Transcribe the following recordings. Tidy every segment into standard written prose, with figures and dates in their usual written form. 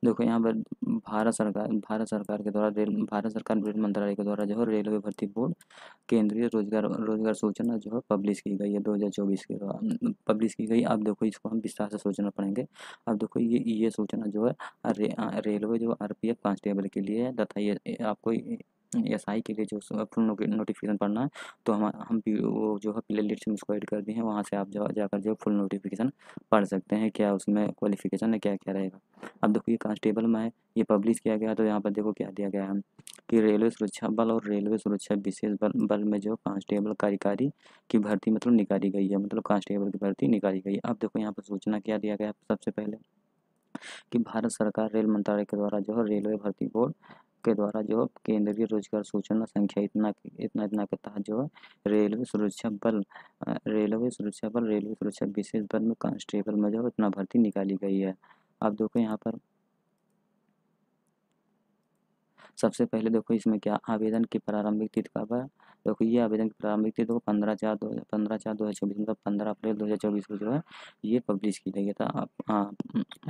देखो यहाँ पर भारत सरकार रेल मंत्रालय के द्वारा जो है रेलवे भर्ती बोर्ड केंद्रीय रोजगार रोजगार सूचना जो है पब्लिश की गई है 2024 के दौरान पब्लिश की गई। अब देखो इसको हम विस्तार से सोचना पड़ेंगे। अब देखो ये सूचना जो है रेलवे जो आरपीएफ कांस्टेबल के लिए है तथा ये आपको एसआई के लिए जो फुल नोटिफिकेशन पढ़ना है तो हम वो जो है प्ले लिस्ट में उसको ऐड कर दिए हैं, वहाँ से आप जाकर जो फुल नोटिफिकेशन पढ़ सकते हैं क्या उसमें क्वालिफिकेशन है क्या क्या रहेगा। अब देखो ये कांस्टेबल में है, ये पब्लिश किया गया तो यहाँ पर देखो क्या दिया गया है कि रेलवे सुरक्षा बल और रेलवे सुरक्षा विशेष बल में जो कांस्टेबल कार्यकारी की भर्ती मतलब निकाली गई है, मतलब कांस्टेबल की भर्ती निकाली गई है। अब देखो यहाँ पर सूचना क्या दिया गया है सबसे पहले कि भारत सरकार रेल मंत्रालय के द्वारा जो है रेलवे भर्ती बोर्ड के द्वारा जो है केंद्रीय रोजगार सूचना संख्या इतना इतना इतना के तहत जो है रेलवे सुरक्षा विशेष बल में कांस्टेबल में जो है इतना भर्ती निकाली गई है। अब देखो यहाँ पर सबसे पहले देखो इसमें क्या आवेदन की प्रारंभिक तिथि कब है। देखो ये आवेदन की प्रारंभिक तिथि को 15/4/2024 मतलब 15 अप्रैल 2024 को जो है ये पब्लिश की गई है। था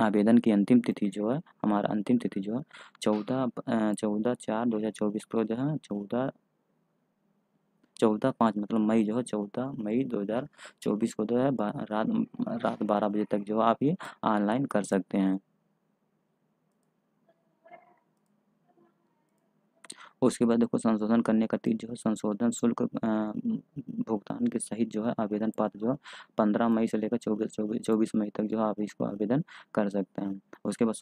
आवेदन की अंतिम तिथि जो है हमारा अंतिम तिथि जो है 14/4/2024 को जो है 14/5 मतलब मई जो है 14 मई 2024 को जो है रात 12 बजे तक जो है आप ये ऑनलाइन कर सकते हैं। उसके बाद देखो संशोधन करने का तिथि जो है संशोधन शुल्क भुगतान के सहित जो है आवेदन पत्र जो है 15 मई से लेकर 24 मई तक जो है आप इसको आवेदन कर सकते हैं। उसके बाद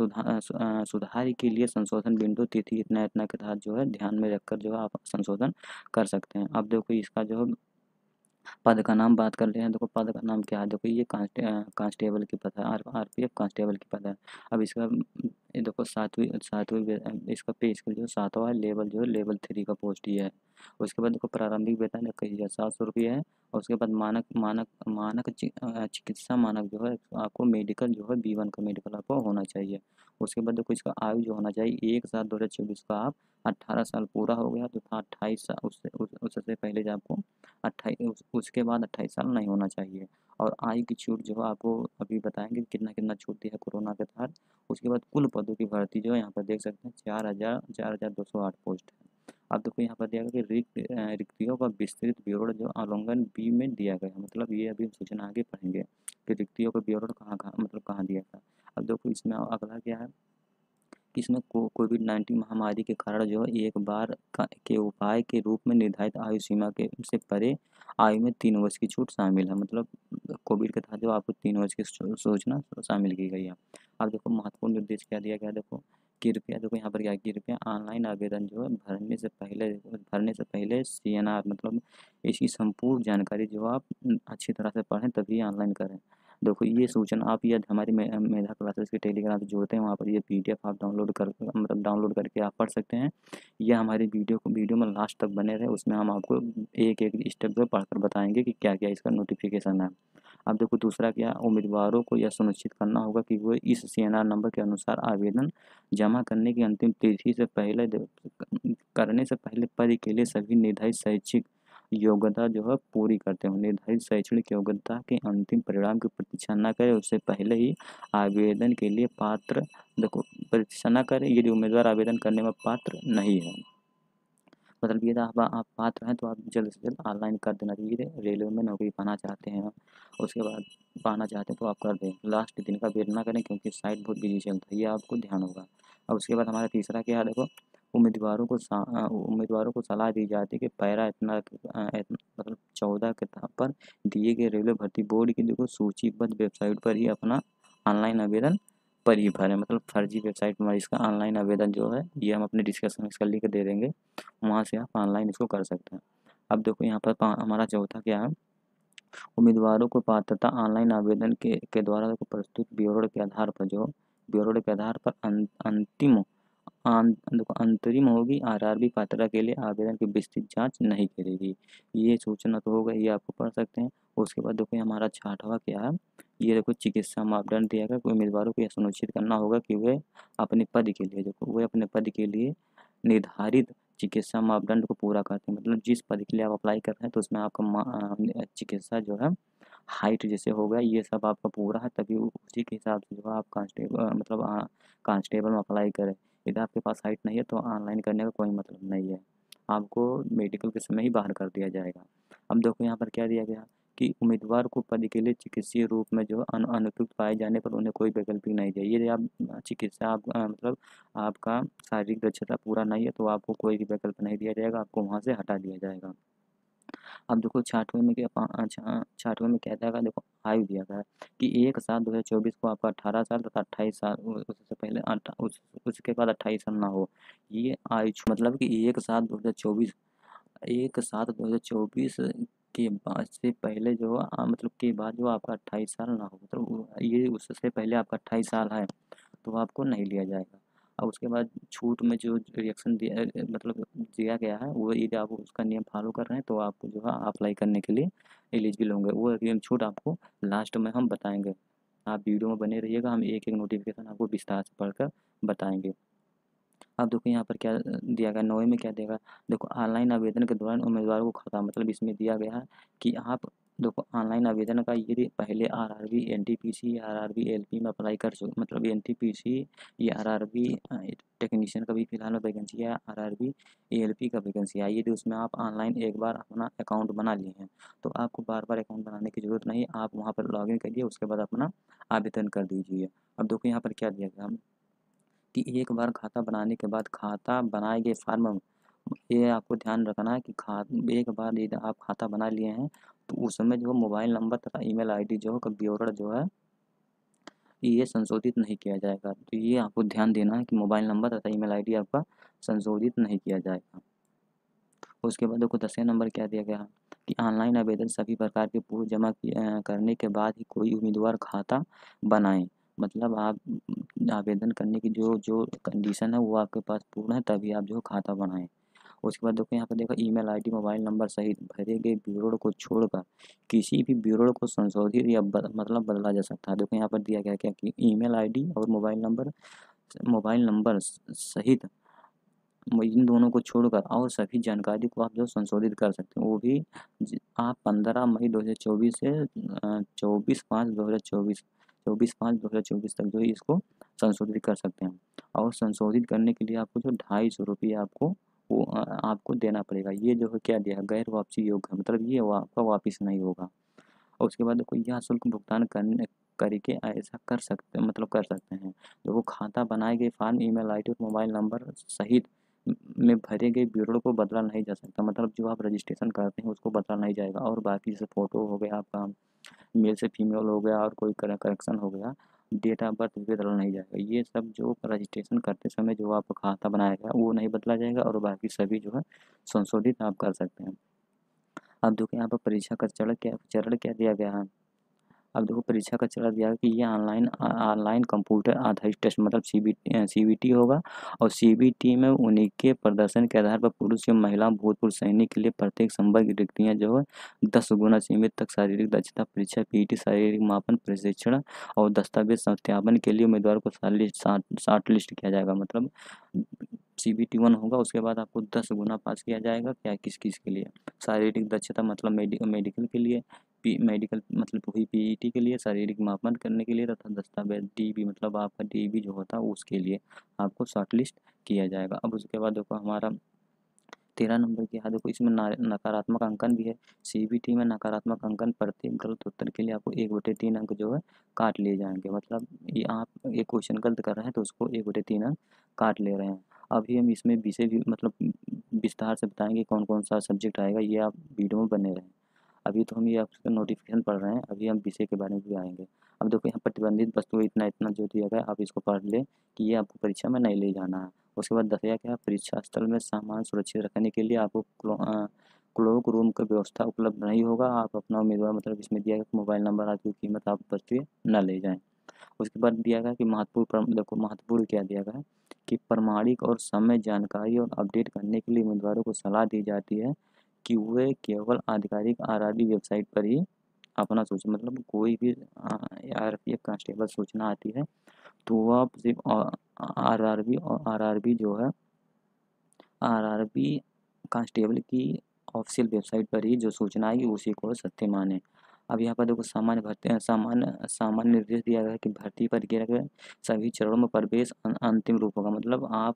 सुधार के लिए संशोधन बिंदु तिथि इतना इतना के तहत जो है ध्यान में रखकर जो है आप संशोधन कर सकते हैं। अब देखो इसका जो है पद का नाम बात कर रहे हैं। देखो पद का नाम क्या है, देखो ये कांस्टेबल की पद है, आरपीएफ कांस्टेबल की पद है। अब इसका ये देखो सातवीं सातवीं इसका पे स्केल जो है 7वां लेवल जो है लेवल 3 का पोस्ट ही है। उसके बाद देखो प्रारंभिक वेतन 21,700 रुपये है। और उसके बाद चिकित्सा मानक जो है आपको मेडिकल जो है B1 का मेडिकल आपको होना चाहिए। उसके बाद देखो इसका आयु जो होना चाहिए 1/7/2024 का आप 18 साल पूरा हो गया तो 28 साल उससे पहले जो आपको 28 उसके बाद 28 साल नहीं होना चाहिए। और आयु की छूट जो है आपको अभी बताएंगे कितना कितना छूट दिया है कोरोना के तहत। उसके बाद कुल पदों की भर्ती जो है यहाँ पर देख सकते हैं 4,208 पोस्ट है। अब देखो यहाँ पर दिया गया कि रिक्तियों का विस्तृत ब्यौरा जो अवलोकन बी में दिया गया है, मतलब ये अभी हम सूचना आगे पढ़ेंगे कि रिक्तियों का ब्यौरा कहाँ कहाँ मतलब कहाँ दिया था। अब देखो इसमें अगला क्या है कि इसमें कोविड-19 महामारी के कारण जो है एक बार के उपाय के रूप में निर्धारित आयु सीमा के से परे आयु में 3 वर्ष की छूट शामिल है, मतलब कोविड के तहत जो आपको 3 वर्ष की सूचना शामिल की गई है। अब देखो महत्वपूर्ण निर्देश क्या दिया गया देखो कृपया देखो यहाँ पर क्या कृपया ऑनलाइन आवेदन जो है भरने से पहले CNR मतलब इसकी संपूर्ण जानकारी जो आप अच्छी तरह से पढ़ें तभी ऑनलाइन करें। देखो ये सूचना आप यदि हमारी मेधा क्लासेस के टेलीग्राम से जुड़ते हैं वहाँ पर ये PDF आप डाउनलोड करके आप पढ़ सकते हैं। यह हमारी वीडियो में लास्ट तक बने रहे, उसमें हम आपको एक एक स्टेप जो पढ़कर बताएंगे कि क्या क्या इसका नोटिफिकेशन है। अब देखो दूसरा क्या उम्मीदवारों को यह सुनिश्चित करना होगा कि वो इस CNR नंबर के अनुसार आवेदन जमा करने की अंतिम तिथि से पहले पद के लिए सभी निर्धारित शैक्षिक योग्यता जो है पूरी करते हो। निर्धारित शैक्षणिक योग्यता के अंतिम परिणाम की प्रतीक्षा न करें, उससे पहले ही आवेदन के लिए पात्र देखो प्रतीक्षा न करें यदि उम्मीदवार आवेदन करने में पात्र नहीं है। मतलब ये आप पात्र हैं तो आप जल्द से जल्द ऑनलाइन कर देना चाहिए। रेलवे में नौकरी पाना चाहते हैं उसके बाद पाना चाहते हैं तो आप कर दें, लास्ट दिन का वेट ना करें क्योंकि साइट बहुत बिजी चलता है, ये आपको ध्यान होगा। और उसके बाद हमारा तीसरा क्या है देखो उम्मीदवारों को सलाह दी जाती है कि पैरा मतलब 14 के पर दिए गए रेलवे भर्ती बोर्ड की देखो सूचीबद्ध वेबसाइट पर ही अपना ऑनलाइन आवेदन पर ही भरें, मतलब फर्जी वेबसाइट में इसका ऑनलाइन आवेदन जो है ये हम अपने डिस्कशन में इसका लिंक दे देंगे, वहाँ से आप ऑनलाइन इसको कर सकते हैं। अब देखो यहाँ पर हमारा चौथा क्या है उम्मीदवारों को पात्रता ऑनलाइन आवेदन के द्वारा प्रस्तुत ब्यौरे के आधार पर अंतिम देखो अंतरिम होगी RRB पात्रता के लिए आवेदन की विस्तृत जांच नहीं करेगी। ये सूचना तो हो गई, ये आपको पढ़ सकते हैं। उसके बाद देखो हमारा छठवां क्या है ये देखो चिकित्सा मापदंड दिया गया कि उम्मीदवारों को यह सुनिश्चित करना होगा कि वे अपने पद के लिए निर्धारित चिकित्सा मापदंड को पूरा करते हैं, मतलब जिस पद के लिए आप अप्लाई कर रहे हैं तो उसमें आपका चिकित्सा जो है हाइट जैसे हो गया, ये सब आपका पूरा है, तभी उसी के हिसाब से जो है आप कांस्टेबल मतलब कांस्टेबल में अप्लाई करें। यदि आपके पास हाइट नहीं है तो ऑनलाइन करने का कोई मतलब नहीं है, आपको मेडिकल के समय ही बाहर कर दिया जाएगा। अब देखो यहाँ पर क्या दिया गया कि उम्मीदवार को पद के लिए चिकित्सीय रूप में जो अनुपयुक्त पाए जाने पर उन्हें कोई वैकल्पिक नहीं दिया। यदि आप चिकित्सा आप मतलब आपका शारीरिक दक्षता पूरा नहीं है तो आपको कोई भी वैकल्प नहीं दिया जाएगा, आपको वहाँ से हटा दिया जाएगा। अब देखो 6वें में क्या 6वें में क्या था, देखो आयु दिया गया है कि 1/7/2024 को आपका 18 साल तथा 28 साल, उससे पहले उसके बाद 28 साल ना हो। ये आयु मतलब कि 1/7/2024 1/7/2024 के बाद से पहले जो मतलब के बाद जो आपका 28 साल ना हो, मतलब ये उससे पहले आपका 28 साल है तो आपको नहीं लिया जाएगा। और उसके बाद छूट में जो रिएक्शन दिया मतलब दिया गया है, वो यदि आप उसका नियम फॉलो कर रहे हैं तो आपको जो है अप्लाई करने के लिए एलिजिबल होंगे। वो नियम छूट आपको लास्ट में हम बताएंगे, आप वीडियो में बने रहिएगा, हम एक एक नोटिफिकेशन आपको विस्तार से पढ़कर बताएंगे। अब देखो यहाँ पर क्या दिया गया, 9वें में क्या देगा, देखो ऑनलाइन आवेदन के दौरान उम्मीदवार को खाता मतलब इसमें दिया गया है कि आप देखो ऑनलाइन आवेदन का यदि पहले आरआरबी एनटीपीसी या आरआरबी एलपी में अप्लाई कर चुके, मतलब एनटीपीसी या आरआरबी टेक्नीशियन का भी फिलहाल वैकेंसी है, आरआरबी एएलपी का वैकेंसी है, यदि उसमें आप ऑनलाइन एक बार अपना अकाउंट बना लिए हैं तो आपको बार बार अकाउंट बनाने की ज़रूरत नहीं, आप वहाँ पर लॉगिन करिए, उसके बाद अपना आवेदन कर दीजिए। अब देखो यहाँ पर क्या दिया गया कि एक बार खाता बनाने के बाद खाता बनाए गए फार्म, ये आपको ध्यान रखना है कि एक बार यदि आप खाता बना लिए हैं तो उसमें जो मोबाइल नंबर तथा ईमेल आईडी जो है का विवरण जो है ये संशोधित नहीं किया जाएगा। तो ये आपको ध्यान देना है कि मोबाइल नंबर तथा ईमेल आईडी आपका संशोधित नहीं किया जाएगा। उसके बाद देखो 10वें नंबर क्या दिया गया कि ऑनलाइन आवेदन सभी प्रकार के पूर्व जमा करने के बाद ही कोई उम्मीदवार खाता बनाएं। मतलब आप आवेदन करने की जो जो कंडीशन है वो आपके पास पूर्ण है तभी आप जो खाता बनाएं। उसके बाद देखो यहाँ पर देखो ईमेल आईडी मोबाइल नंबर सहित भरे गए विवरण को छोड़कर किसी भी विवरण को संशोधित या मतलब बदला जा सकता है। देखो यहाँ पर दिया गया क्या कि ईमेल आईडी और मोबाइल नंबर सहित इन दोनों को छोड़कर और सभी जानकारी को आप जो संशोधित कर सकते हैं, वो भी आप 15 मई 2024 से 24/5/2024 तक जो है इसको संशोधित कर सकते हैं। और संशोधित करने के लिए आपको जो 250 रुपये आपको वो आपको देना पड़ेगा। ये जो है क्या दिया, गैर वापसी योग्य है, मतलब ये आपका वापस नहीं होगा। और उसके बाद देखो यह शुल्क भुगतान करके ऐसा कर सकते हैं। देखो खाता बनाए गए फॉर्म ईमेल आईडी और मोबाइल नंबर सहित में भरे गए विवरण को बदला नहीं जा सकता, मतलब जो आप रजिस्ट्रेशन करते हैं उसको बदला नहीं जाएगा। और बाकी जैसे फ़ोटो हो गया आपका, मेल से फीमेल हो गया और कोई करेक्शन हो गया, डेट ऑफ बर्थ भी बदला नहीं जाएगा। ये सब जो रजिस्ट्रेशन करते समय जो आपका खाता बनाया गया वो नहीं बदला जाएगा और बाकी सभी जो है संशोधित आप कर सकते हैं। अब देखो यहाँ पर परीक्षा का चरण क्या दिया गया है। अब देखो परीक्षा का चरण दिया है कि ये ऑनलाइन कंप्यूटर आधारित टेस्ट मतलब सीबीटी होगा। और सीबीटी में उन्हीं के प्रदर्शन के आधार पर पुरुष या महिला भूतपूर्व सैनिक के लिए प्रत्येक संवर्ग रिक्तियाँ जो है 10 गुना सीमित तक शारीरिक दक्षता परीक्षा पीटी शारीरिक मापन प्रशिक्षण और दस्तावेज सत्यापन के लिए उम्मीदवार को शॉर्ट लिस्ट किया जाएगा। मतलब सीबीटी 1 होगा, उसके बाद आपको 10 गुना पास किया जाएगा क्या किस के लिए, शारीरिक दक्षता मतलब मेडिकल के लिए, मेडिकल मतलब वही पीईटी के लिए, शारीरिक मापन करने के लिए तथा दस्तावेज डीबी मतलब आपका डीबी जो होता है उसके लिए आपको शॉर्ट लिस्ट किया जाएगा। अब उसके बाद देखो हमारा 13 नंबर की है, देखो इसमें नकारात्मक अंकन भी है। सीबीटी में नकारात्मक अंकन प्रत्येक गलत उत्तर के लिए आपको 1/3 अंक जो है काट लिए जाएंगे। मतलब ये आप एक क्वेश्चन गलत कर रहे हैं तो उसको 1/3 अंक काट ले रहे हैं। अभी हम इसमें विषय भी मतलब विस्तार से बताएंगे कौन कौन सा सब्जेक्ट आएगा, ये आप वीडियो में बने रहें। अभी तो हम ये आपका नोटिफिकेशन पढ़ रहे हैं, अभी हम विषय के बारे में भी आएंगे। अब देखो यहाँ प्रतिबंधित वस्तु इतना इतना जो दिया गया आप इसको पढ़ लें कि ये आपको परीक्षा में नहीं ले जाना है। उसके बाद दतिया क्या, परीक्षा स्थल में सामान सुरक्षित रखने के लिए आपको क्लोक रूम का व्यवस्था उपलब्ध नहीं होगा। आप अपना उम्मीदवार मतलब इसमें दिया गया मोबाइल नंबर आदि की कीमत आप बच के न ले जाएँ। उसके बाद दिया गया कि देखो महत्वपूर्ण क्या दिया गया है कि प्रमाणिक और समय जानकारी और अपडेट करने के लिए उम्मीदवारों को सलाह दी जाती है कि वे केवल आधिकारिक आरआरबी वेबसाइट पर ही अपना सूचना मतलब कोई भी आरपीएफ कांस्टेबल सूचना आती है तो वह सिर्फ आरआरबी जो है आरआरबी कांस्टेबल की ऑफिशियल वेबसाइट पर ही जो सूचना आएगी उसी को सत्य माने। अब यहाँ पर देखो सामान्य भर्ती सामान्य निर्देश दिया गया है कि भर्ती प्रक्रिया के सभी चरणों में प्रवेश अंतिम रूप होगा। मतलब आप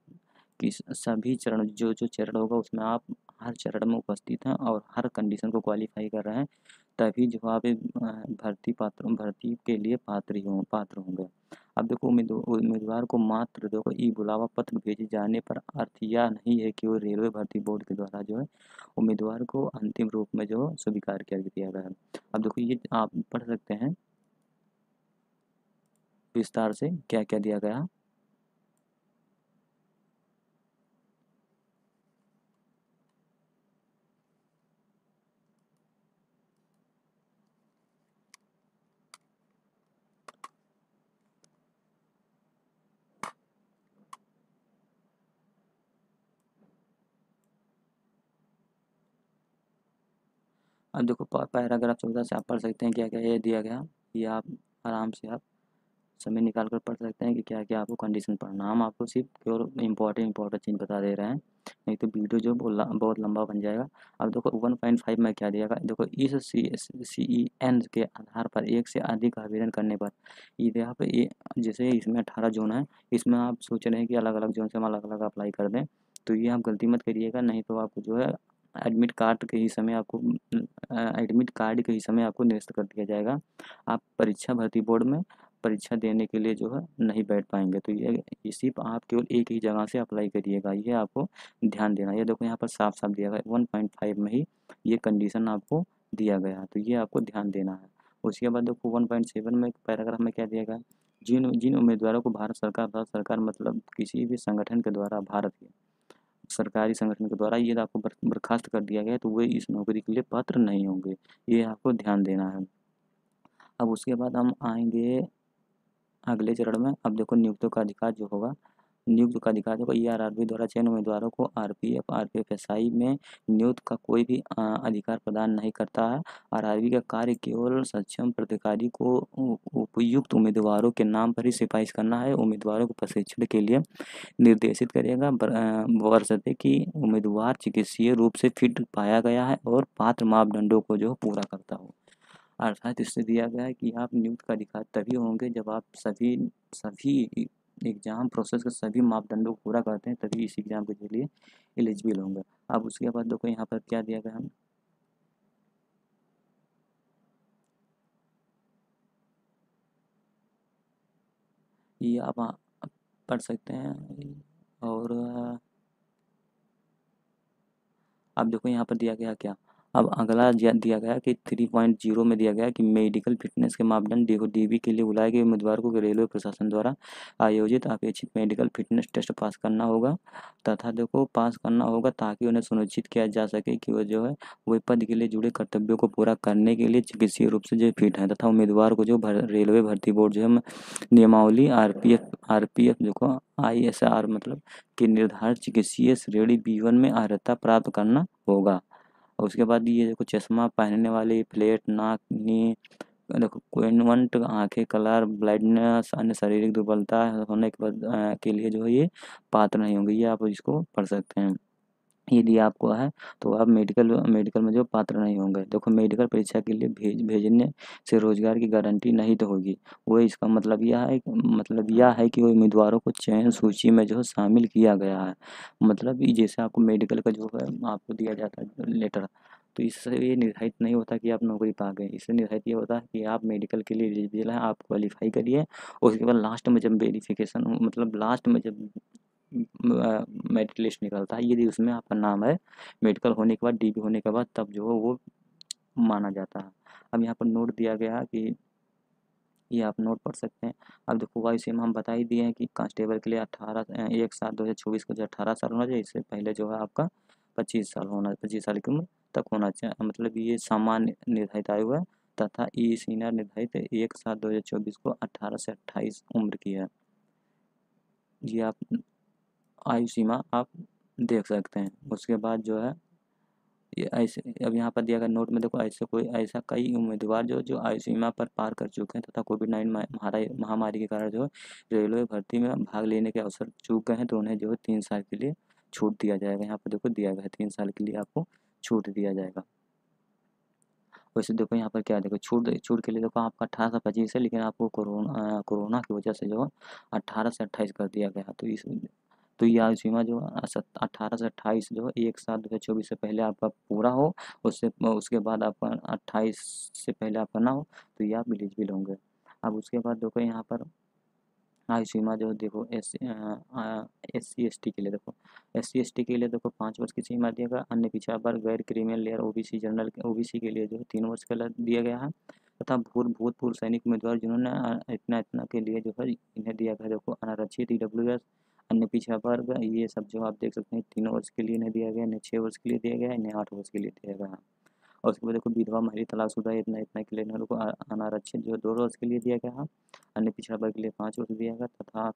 किस सभी चरण जो जो चरण होगा उसमें आप हर चरण में उपस्थित हैं और हर कंडीशन को क्वालिफाई कर रहे हैं, तभी जो आप भर्ती के लिए पात्र होंगे। अब देखो उम्मीदवार को मात्र देखो ई बुलावा पत्र भेजे जाने पर अर्थ यह नहीं है कि वो रेलवे भर्ती बोर्ड के द्वारा जो है उम्मीदवार को अंतिम रूप में जो स्वीकार कर दिया गया है। अब देखो ये आप पढ़ सकते हैं विस्तार से क्या क्या दिया गया। अब देखो पैराग्राफ 14 से आप पढ़ सकते हैं क्या क्या ये दिया गया। ये आप आराम से आप समय निकाल कर पढ़ सकते हैं कि क्या क्या आपको कंडीशन पढ़ना। हम आपको सिर्फ केवल इंपॉर्टेंट चीज़ बता दे रहे हैं, नहीं तो वीडियो जो बहुत लंबा बन जाएगा। अब देखो 1.5 में क्या दिया गया, देखो इस CEN के आधार पर एक से अधिक आवेदन करने पर ये यहाँ पे जैसे इसमें 18 जोन है, इसमें आप सोच रहे हैं कि अलग अलग जोन से हम अलग अलग अप्लाई कर दें, तो ये आप गलती मत करिएगा, नहीं तो आपको जो है एडमिट कार्ड के ही समय आपको निरस्त कर दिया जाएगा। आप परीक्षा भर्ती बोर्ड में परीक्षा देने के लिए जो है नहीं बैठ पाएंगे। तो ये सिर्फ आप केवल एक ही जगह से अप्लाई करिएगा, ये आपको ध्यान देना। ये देखो यहाँ पर साफ साफ दिया गया 1.5 में ही ये कंडीशन आपको दिया गया है, तो ये आपको ध्यान देना है। उसके बाद देखो 1.7 में पैराग्राफ में क्या दिया गया, जिन जिन उम्मीदवारों को भारत सरकार मतलब किसी भी संगठन के द्वारा, भारत के सरकारी संगठन के द्वारा ये आपको बर्खास्त कर दिया गया है, तो वे इस नौकरी के लिए पात्र नहीं होंगे, ये आपको ध्यान देना है। अब उसके बाद हम आएंगे अगले चरण में। अब देखो नियुक्तों का अधिकार जो होगा, नियुक्त का अधिकार होगा ERRB द्वारा चयन उम्मीदवारों को RPFSI में नियुक्त का कोई भी अधिकार प्रदान नहीं करता है। RRB का कार्य केवल सक्षम प्राधिकारी को उपयुक्त उम्मीदवारों के नाम पर ही सिफारिश करना है, उम्मीदवारों को प्रशिक्षण के लिए निर्देशित करेगा बशर्ते कि उम्मीदवार चिकित्सीय रूप से फिट पाया गया है और पात्र मापदंडों को जो पूरा करता हो। अर्थात इससे दिया गया है कि आप नियुक्त का अधिकार तभी होंगे जब आप सभी एग्ज़ाम प्रोसेस के सभी मापदंडों को पूरा करते हैं, तभी इस एग्ज़ाम के लिए एलिजिबल होंगे। अब उसके बाद देखो यहाँ पर क्या दिया गया है, ये आप पढ़ सकते हैं। और अब देखो यहाँ पर दिया गया क्या, अब अगला दिया गया कि 3.0 में दिया गया कि मेडिकल फिटनेस के मापदंड देखो DB के लिए बुलाए गए उम्मीदवार को रेलवे प्रशासन द्वारा आयोजित अपेक्षित मेडिकल फिटनेस टेस्ट पास करना होगा तथा देखो पास करना होगा, ताकि उन्हें सुनिश्चित किया जा सके कि वो जो है वही पद के लिए जुड़े कर्तव्यों को पूरा करने के लिए चिकित्सीय रूप से जो फिट है, तथा उम्मीदवार को जो रेलवे भर्ती बोर्ड जो है नियमावली RPF जो ISR मतलब कि निर्धारित चिकित्सीय श्रेणी B1 में अर्हता प्राप्त करना होगा। और उसके बाद ये देखो चश्मा पहनने वाले, फ्लैट नाक, नी देखो कोइनवंट आंखें, कलर ब्लाइंडनेस, अन्य शारीरिक दुर्बलता होने के बाद के लिए जो है ये पात्र नहीं होंगे, ये आप इसको पढ़ सकते हैं। यदि आपको है तो आप मेडिकल में जो पात्र नहीं होंगे। देखो मेडिकल परीक्षा के लिए भेजने से रोजगार की गारंटी नहीं तो होगी, वो इसका मतलब यह है कि वो उम्मीदवारों को चयन सूची में जो शामिल किया गया है। मतलब जैसे आपको मेडिकल का जो है आपको दिया जाता है लेटर, तो इससे ये निर्धारित नहीं होता कि आप नौकरी पा गए, इससे निर्धारित ये होता है कि आप मेडिकल के लिए एलिजिबल हैं, आप क्वालिफाई करिए। उसके बाद लास्ट में जब वेरिफिकेशन मतलब लास्ट में जब मेरिट लिस्ट निकलता है, यदि उसमें आपका नाम है मेडिकल होने के बाद, DB होने के बाद, तब जो है वो माना जाता है। अब यहाँ पर नोट दिया गया है कि ये आप नोट पढ़ सकते हैं। अब देखो वायु सेना हम बता ही दिए हैं कि कांस्टेबल के लिए 1/7/2024 को जो 18 साल होना चाहिए, इससे पहले जो है आपका 25 साल की उम्र तक होना चाहिए, मतलब ये सामान्य निर्धारित आयु है। तथा सीनियर निर्धारित 1/7/2024 को 18 से 28 उम्र की है। ये आप आयु सीमा आप देख सकते हैं। उसके बाद जो है ये ऐसे अब यहाँ पर दिया गया नोट में देखो ऐसा कई उम्मीदवार जो आयु सीमा पर पार कर चुके हैं तथा कोविड-19 महामारी के कारण जो है रेलवे भर्ती में भाग लेने के अवसर चूक गए हैं, तो उन्हें जो है 3 साल के लिए छूट दिया जाएगा। यहाँ पर देखो दिया गया है 3 साल के लिए आपको छूट दिया जाएगा। वैसे देखो यहाँ पर क्या है, देखो छूट छूट के लिए देखो आपका 18 से 25 है, लेकिन आपको कोरोना की वजह से जो 18 से 28 कर दिया गया। तो ये आयु सीमा जो 18 से 28 जो 1/7/2024 से पहले आपका पूरा हो, उससे उसके बाद आपका 28 से पहले आपका ना हो, तो ये आप एलिजिबल होंगे। अब उसके बाद देखो यहाँ पर आयु सीमा जो देखो SC ST के लिए देखो, SC ST के लिए देखो 5 वर्ष की सीमा दिया गया। अन्य पिछड़ा वर्ग, गैर क्रीमियल लेयर, OBC जनरल, OBC के लिए जो है 3 वर्ष का दिया गया है। तथा भूतपूर्व सैनिक उम्मीदवार जिन्होंने इतना के लिए जो है इन्हें दिया गया देखो अनारक्षित EWS, अन्य पिछड़ा वर्ग, ये सब जो आप देख सकते हैं 3 वर्ष के लिए इन्हें दिया गया, इन्हें 6 वर्ष के लिए दिया गया, इन्हें 8 वर्ष के लिए दिया गया। और उसके बाद देखो विधवा, महिला, तलाकशुदा इतना इतना के लिए इन लोगों को अनारक्षित जो 2 वर्ष के लिए दिया गया है। अन्य पिछड़ा वर्ग के लिए 5 वर्ष दिया गया, तथा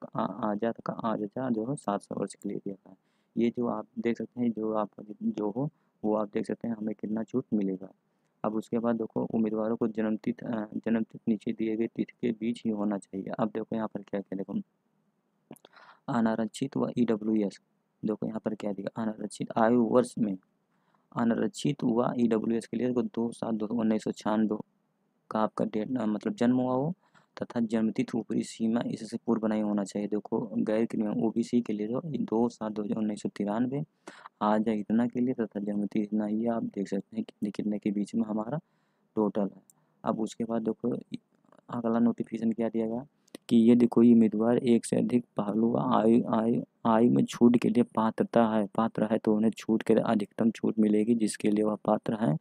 आजा जो है 7 वर्ष के लिए दिया गया। ये जो आप देख सकते हैं, जो आपका जो हो वो आप देख सकते हैं हमें कितना छूट मिलेगा। अब उसके बाद देखो उम्मीदवारों को जन्मतिथि नीचे दिए गए तिथि के बीच ही होना चाहिए। अब देखो यहाँ पर क्या क्या देखो अनारक्षित व EWS, देखो यहाँ पर क्या दिया, अनारक्षित आयु वर्ष में अनारक्षित हुआ EWS के लिए 2/7/1996 का आपका डेट मतलब जन्म हुआ हो, तथा जन्मतिथि ऊपरी सीमा इससे पूर्व बनाई होना चाहिए। देखो गैर क्रिमिनल OBC के लिए जो 2/7/1993 आज है इतना के लिए, तथा जन्मतिथि इतना, ये आप देख सकते हैं कितने कितने के बीच में हमारा टोटल है। अब उसके बाद देखो अगला नोटिफिकेशन क्या दिया गया कि यदि कोई उम्मीदवार एक से अधिक पहलू आयु आयु आयु में छूट के लिए पात्र है तो उन्हें छूट के अधिकतम छूट मिलेगी जिसके लिए वह पात्र है,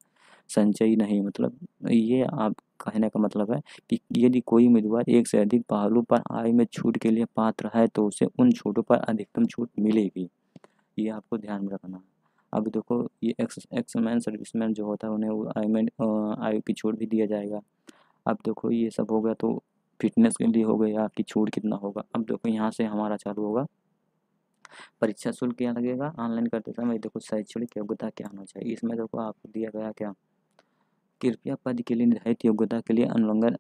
संचयी नहीं। मतलब ये आप कहने का मतलब है कि यदि कोई उम्मीदवार एक से अधिक पहलू पर आयु में छूट के लिए पात्र है तो उसे उन छूटों पर अधिकतम छूट मिलेगी, ये आपको ध्यान में रखना है। अब देखो ये एक्समैन सर्विसमैन जो होता है उन्हें आयु की छूट भी दिया जाएगा। अब देखो ये सब हो गया, तो फिटनेस के लिए हो गया कि छूट कितना होगा। अब देखो यहाँ से हमारा चालू होगा परीक्षा शुल्क क्या लगेगा ऑनलाइन करते समय। देखो शैक्षणिक योग्यता क्या होना चाहिए, इसमें देखो आपको दिया गया क्या, कृपया पद के लिए निर्धारित योग्यता के लिए अनुलंघन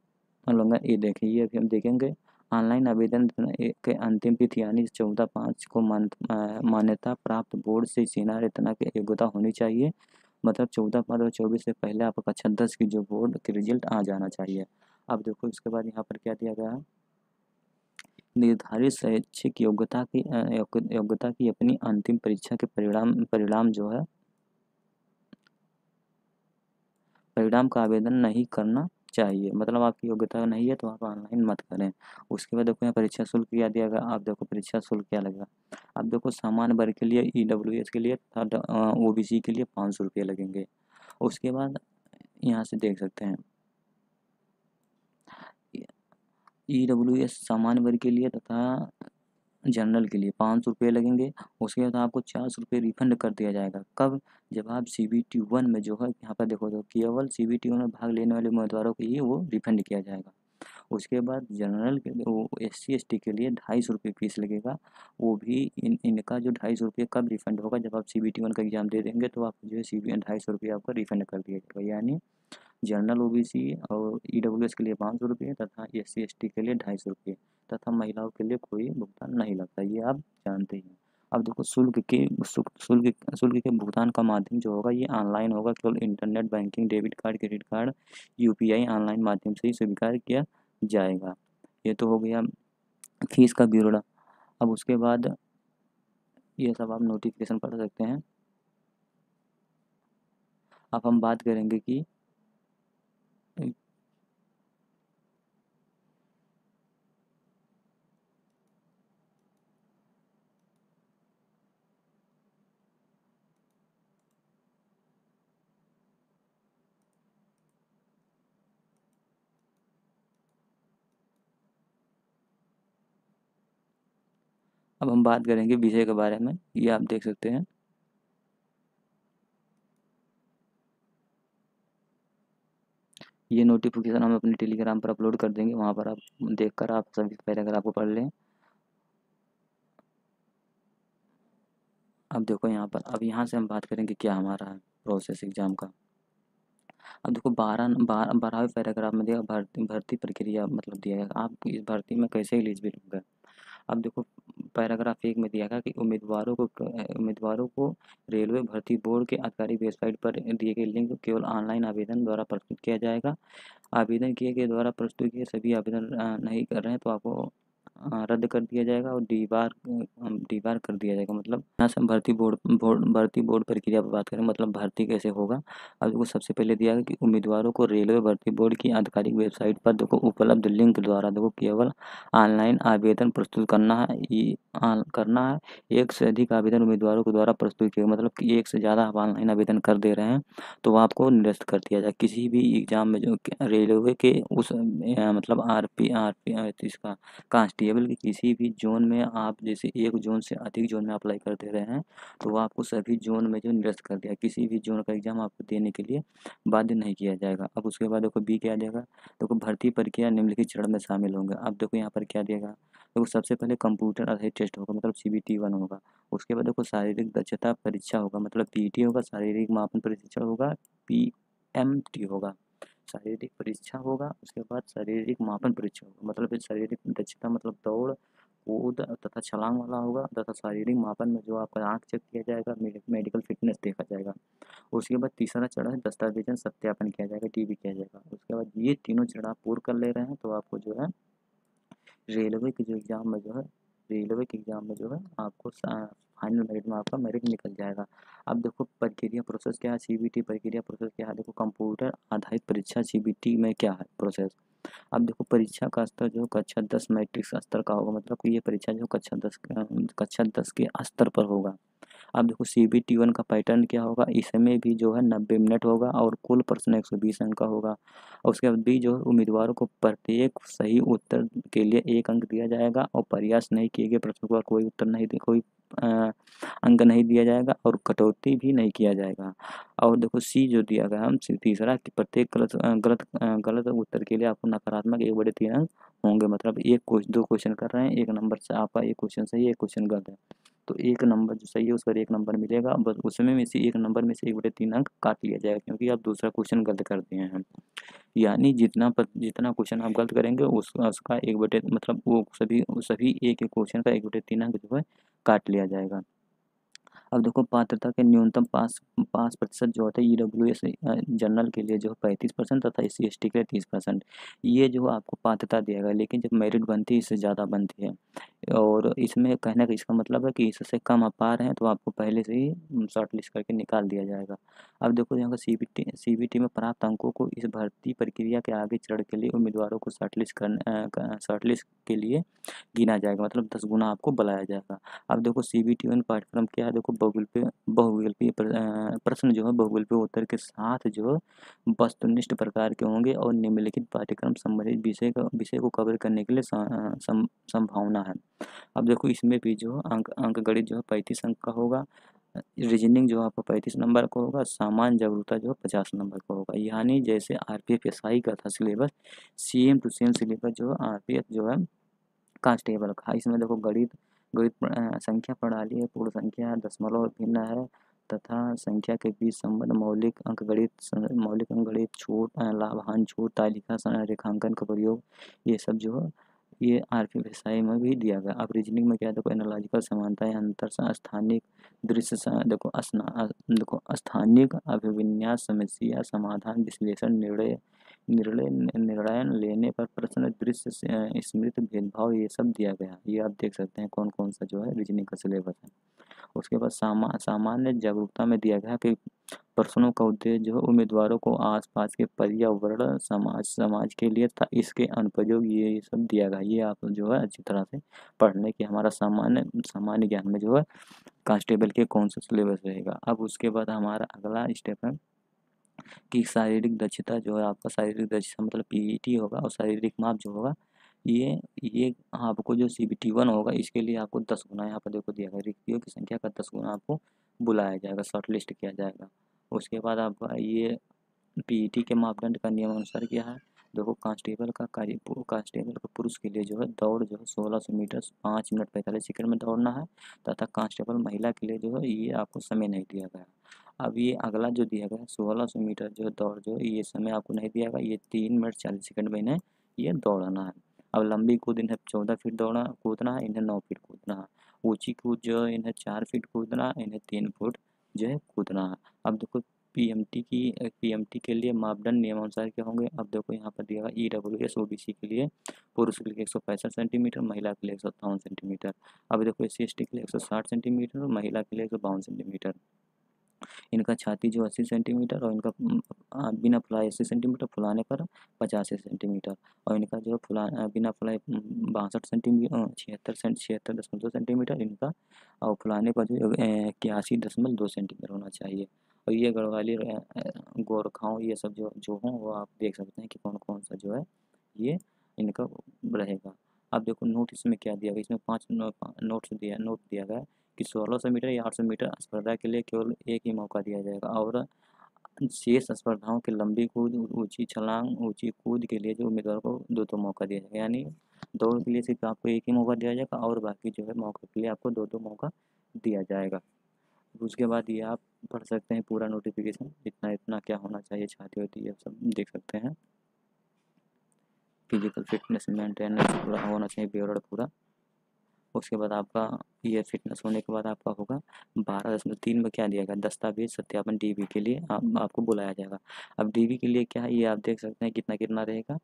ये देखें, ये अभी हम देखेंगे। ऑनलाइन आवेदन के अंतिम तिथि यानी 14/5 को मान्यता प्राप्त बोर्ड से सीनियर इतना की योग्यता होनी चाहिए। मतलब 14/5/24 से पहले आपका कक्षा 10 की जो बोर्ड के रिजल्ट आ जाना चाहिए। अब देखो इसके बाद यहाँ पर क्या दिया गया है, निर्धारित शैक्षिक योग्यता की अपनी अंतिम परीक्षा के परिणाम जो है परिणाम का आवेदन नहीं करना चाहिए। मतलब आपकी योग्यता नहीं है तो आप ऑनलाइन मत करें। उसके बाद देखो यहाँ परीक्षा शुल्क क्या दिया गया। आप देखो परीक्षा शुल्क क्या लगेगा। अब देखो सामान्य वर्ग के लिए EWS के लिए तथा OBC के लिए 500 रुपये लगेंगे। उसके बाद यहाँ से देख सकते हैं EWS सामान्य वर्ग के लिए तथा जनरल के लिए 500 रुपये लगेंगे। उसके बाद आपको 400 रुपये रिफंड कर दिया जाएगा। कब, जब आप CBT 1 में जो है यहाँ पर देखो तो केवल CBT 1 में भाग लेने वाले उम्मीदवारों को ही वो रिफंड किया जाएगा। उसके बाद जनरल के लिए वो SC ST के लिए 250 रुपये फीस लगेगा। वो भी इनका जो 250 रुपये कब रिफंड होगा, जब आप CBT 1 का एग्ज़ाम दे देंगे तो आपको जो है 250 रुपये आपका रिफंड कर दिया जाएगा। यानी जनरल OBC और EWS के लिए 500 रुपये तथा SC ST के लिए 250 रुपये तथा महिलाओं के लिए कोई भुगतान नहीं लगता, ये आप जानते ही हैं। अब देखो शुल्क के भुगतान का माध्यम जो होगा ये ऑनलाइन होगा। केवल internet banking, debit card, credit card, UPI online माध्यम से ही स्वीकार किया जाएगा। ये तो हो गया फीस का ब्यौरा। अब उसके बाद ये सब आप नोटिफिकेशन पढ़ सकते हैं। अब हम बात करेंगे कि अब हम बात करेंगे विषय के बारे में, ये आप देख सकते हैं। ये नोटिफिकेशन हम अपने टेलीग्राम पर अपलोड कर देंगे, वहाँ पर आप देखकर आप सभी पैराग्राफ को पढ़ लें। अब देखो यहाँ पर, अब यहाँ से हम बात करेंगे क्या हमारा है प्रोसेस एग्ज़ाम का। अब देखो 12वें पैराग्राफ में दिया भर्ती प्रक्रिया मतलब दिया गया आप इस भर्ती में कैसे एलिजिबल होंगे। अब देखो पैराग्राफ 1 में दिया गया कि उम्मीदवारों को रेलवे भर्ती बोर्ड के आधिकारिक वेबसाइट पर दिए गए लिंक केवल ऑनलाइन आवेदन द्वारा प्रस्तुत किया जाएगा। आवेदन किए गए द्वारा प्रस्तुत किए सभी आवेदन नहीं कर रहे हैं तो आपको रद्द कर दिया जाएगा और डीबार कर दिया जाएगा। मतलब यहाँ से हम भर्ती बोर्ड प्रक्रिया पर बात करें, मतलब भर्ती कैसे होगा। अब देखो सबसे पहले दिया गया कि उम्मीदवारों को रेलवे भर्ती बोर्ड की आधिकारिक वेबसाइट पर देखो उपलब्ध लिंक द्वारा देखो केवल ऑनलाइन आवेदन प्रस्तुत करना है। एक से अधिक आवेदन उम्मीदवारों के द्वारा प्रस्तुत किया, मतलब कि एक से ज़्यादा आप ऑनलाइन आवेदन कर दे रहे हैं तो वो आपको निरस्त कर दिया जाए। किसी भी एग्जाम में जो रेलवे के उस मतलब आरपी इसका कांस्टेबल के किसी भी जोन में आप जैसे एक जोन से अधिक जोन में अप्लाई कर दे रहे हैं तो वो आपको सभी जोन में जो निरस्त कर दिया, किसी भी जोन का एग्जाम आपको देने के लिए बाध्य नहीं किया जाएगा। अब उसके बाद देखो बी क्या देगा, देखो भर्ती प्रक्रिया निम्नलिखित चरण में शामिल होंगे। अब देखो यहाँ पर क्या देगा, देखो सबसे पहले कंप्यूटर आधारित टेस्ट होगा, मतलब CBT 1 होगा। उसके बाद देखो शारीरिक दक्षता परीक्षा होगा, मतलब PT होगा, शारीरिक मापन परीक्षण होगा, PMT होगा, शारीरिक परीक्षा होगा। उसके बाद शारीरिक मापन परीक्षा होगा, मतलब शारीरिक दक्षता मतलब दौड़ कूद तथा छलांग वाला होगा, तथा शारीरिक मापन में जो आपका आँख चेक किया जाएगा, मेडिकल फिटनेस देखा जाएगा। उसके बाद तीसरा चरण है दस्तावेजन सत्यापन किया जाएगा, TB किया जाएगा। उसके बाद ये तीनों चरण आप पूर्ण कर ले रहे हैं तो आपको जो है रेलवे के जो एग्ज़ाम में जो है रेलवे के एग्ज़ाम में जो है आपको फाइनल मेरिट में आपका मेरिट निकल जाएगा। अब देखो प्रक्रिया प्रोसेस क्या है, CBT प्रक्रिया प्रोसेस क्या है, देखो कंप्यूटर आधारित परीक्षा CBT में क्या है प्रोसेस। अब देखो परीक्षा का स्तर जो कक्षा 10 मैट्रिक्स स्तर का होगा, मतलब कि ये परीक्षा जो कक्षा 10 के स्तर पर होगा। अब देखो CBT 1 का पैटर्न क्या होगा, इसमें भी जो है 90 मिनट होगा और कुल प्रश्न 120 अंक का होगा। और उसके बाद भी जो है उम्मीदवारों को प्रत्येक सही उत्तर के लिए 1 अंक दिया जाएगा और प्रयास नहीं किए गए प्रश्नों का कोई अंक नहीं दिया जाएगा और कटौती भी नहीं किया जाएगा। और देखो C जो दिया गया हम तीसरा कि प्रत्येक गलत उत्तर के लिए आपको नकारात्मक 1/3 अंक होंगे, मतलब दो क्वेश्चन कर रहे हैं, एक नंबर से आपका एक क्वेश्चन सही है, एक क्वेश्चन गलत है तो एक नंबर जो सही है उस पर 1 नंबर मिलेगा, बस उसमें में से 1 नंबर में से 1/3 अंक काट लिया जाएगा क्योंकि आप दूसरा क्वेश्चन गलत कर दिए हैं। यानी जितना क्वेश्चन आप गलत करेंगे उसका 1 मतलब वो सभी एक एक क्वेश्चन का 1/3 अंक जो है काट लिया जाएगा। अब देखो पात्रता के न्यूनतम पास प्रतिशत जो होता है EWS जनरल के लिए जो है 35% तथा SC/ST के लिए 30%। ये जो आपको पात्रता दिया गया, लेकिन जब मेरिट बनती है इससे ज़्यादा बनती है। और इसमें कहने का इसका मतलब है कि इससे कम आप पा रहे हैं तो आपको पहले से ही शॉर्ट लिस्ट करके निकाल दिया जाएगा। अब देखो यहाँ CBT में प्राप्त अंकों को इस भर्ती प्रक्रिया के आगे चरण के लिए उम्मीदवारों को शॉर्ट लिस्ट के लिए गिना जाएगा, मतलब 10 गुना आपको बुलाया जाएगा। अब देखो CBT 1 पाठ्यक्रम क्या है, देखो बहुविकल्पीय प्रश्न जो है बहुविकल्पीय उत्तर के साथ जो है वस्तुनिष्ठ प्रकार के होंगे और निम्नलिखित पाठ्यक्रम संबंधित विषय को कवर करने के लिए संभावना है। अब देखो इसमें भी जो अंक गणित जो है 35 अंक का होगा, रीजनिंग जो आपका 35 नंबर का होगा, सामान्य जागरूकता जो है 50 नंबर का होगा। यानी जैसे RPF SI का था syllabus, same to same syllabus जो है RPF जो है कांस्टेबल का। इसमें देखो संख्या प्रणाली है, पूर्ण संख्या है, दशमलव भिन्न है तथा संख्या के बीच संबंध, मौलिक अंकगणित, छूट, लाभांश, छूट, तालिका रेखांकन का प्रयोग, ये सब जो है ये RPF SI में भी दिया गया। अब रीजनिंग में क्या है, देखो एनालॉजिकल समानताएं, अंतर स्थानिक दृश्य देखो स्थानिक अभिविन्यास, समस्या समाधान, विश्लेषण, निर्णय लेने पर प्रश्न, दृश्य स्मृति, भेदभाव, ये सब दिया गया। ये आप देख सकते हैं कौन कौन सा जो है रीजनिंग का सिलेबस है। उसके बाद सामान्य जागरूकता में दिया गया कि प्रश्नों का उद्देश्य जो है उम्मीदवारों को आसपास के पर्यावरण, समाज के लिए था, इसके अनुप्रयोग ये सब दिया गया। ये आप जो है अच्छी तरह से पढ़ लें कि हमारा सामान्य ज्ञान में जो है कांस्टेबल के कौन सा सिलेबस रहेगा। अब उसके बाद हमारा अगला स्टेप है कि शारीरिक दक्षता जो है आपका शारीरिक दक्षता मतलब PET होगा और शारीरिक माप जो होगा ये आपको जो CBT 1 होगा इसके लिए आपको 10 गुना यहाँ पर देखो दिया गया, रिक्तियों की संख्या का 10 गुना आपको बुलाया जाएगा, शॉर्ट लिस्ट किया जाएगा। उसके बाद आपका ये PET के मापदंड का नियमानुसार क्या है, देखो कांस्टेबल का पुरुष के लिए जो है दौड़ जो है 1600 मीटर 5 मिनट 45 सेकंड में दौड़ना है तथा कांस्टेबल महिला के लिए जो है ये आपको समय नहीं दिया गया। अब ये अगला जो दिया गया है 1600 मीटर जो दौड़ जो ये समय आपको नहीं दिया गया, ये 3 मिनट 40 सेकंड में इन्हें ये दौड़ना है। अब लंबी कूद इन्हें 14 फीट दौड़ना कूदना है, इन्हें 9 फीट कूदना है। ऊंची कूद जो है इन्हें 4 फीट कूदना है, इन्हें 3 फुट जो है कूदना है। अब देखो पीएमटी के लिए मापदंड नियमानुसार क्या होंगे। अब देखो यहाँ पर दिया ईडब्ल्यूएस ओबीसी के लिए पुरुष के लिए 165 सेंटीमीटर, महिला के लिए 157 सेंटीमीटर। अब देखो SC/ST के लिए 160 सेंटीमीटर और महिला के लिए 152 सेंटीमीटर। इनका छाती जो 80 सेंटीमीटर और इनका बिना फुलाए 80 सेंटीमीटर, फुलाने पर 85 सेंटीमीटर। और इनका जो बिना फुलाए 62 सेंटीमीटर 76.2 सेंटीमीटर इनका, और फुलाने पर जो 81.2 सेंटीमीटर होना चाहिए। और ये गढ़वाली गोरखाओं ये सब जो हों वो आप देख सकते हैं कि कौन कौन सा जो है ये इनका रहेगा। अब देखो नोट इसमें क्या दिया गया, इसमें 5 नोट दिया गया है कि 1600 मीटर या 800 मीटर स्पर्धा के लिए केवल एक ही मौका दिया जाएगा, और शेष स्पर्धाओं की लंबी कूद, ऊंची छलांग, ऊंची कूद के लिए जो उम्मीदवार को 2-2 मौका दिया जाएगा। यानी दौड़ के लिए सिर्फ आपको एक ही मौका दिया जाएगा और बाकी जो है मौके के लिए आपको 2-2 मौका दिया जाएगा। उसके बाद ये आप पढ़ सकते हैं पूरा नोटिफिकेशन, इतना इतना क्या होना चाहिए, छाती होती है सब देख सकते हैं। फिजिकल फिटनेस मेंटेनेंस पूरा होना चाहिए, ब्यौरा पूरा। उसके बाद आपका ये फिटनेस होने के बाद आपका होगा 12.3 में क्या दिया गया, दस्तावेज सत्यापन डीवी के लिए आपको बुलाया जाएगा। अब डीवी के लिए क्या है ये आप देख सकते हैं कितना कितना रहेगा,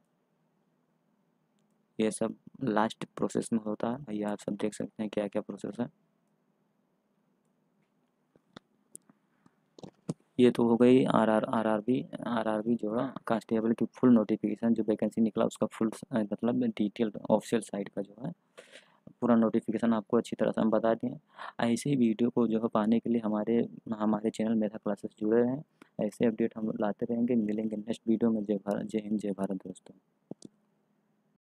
ये सब लास्ट प्रोसेस में होता है, ये आप सब देख सकते हैं क्या क्या प्रोसेस है। ये तो हो गई आरआरबी जो है कांस्टेबल की फुल नोटिफिकेशन, जो वैकेंसी निकला उसका फुल मतलब डिटेल ऑफिशियल साइट का जो है पूरा नोटिफिकेशन आपको अच्छी तरह से हम बता दें। ऐसे ही वीडियो को जो है पाने के लिए हमारे चैनल मेधा क्लासेस जुड़े रहें। ऐसे अपडेट हम लाते रहेंगे। मिलेंगे नेक्स्ट वीडियो में। जय भारत, जय हिंद, जय भारत दोस्तों।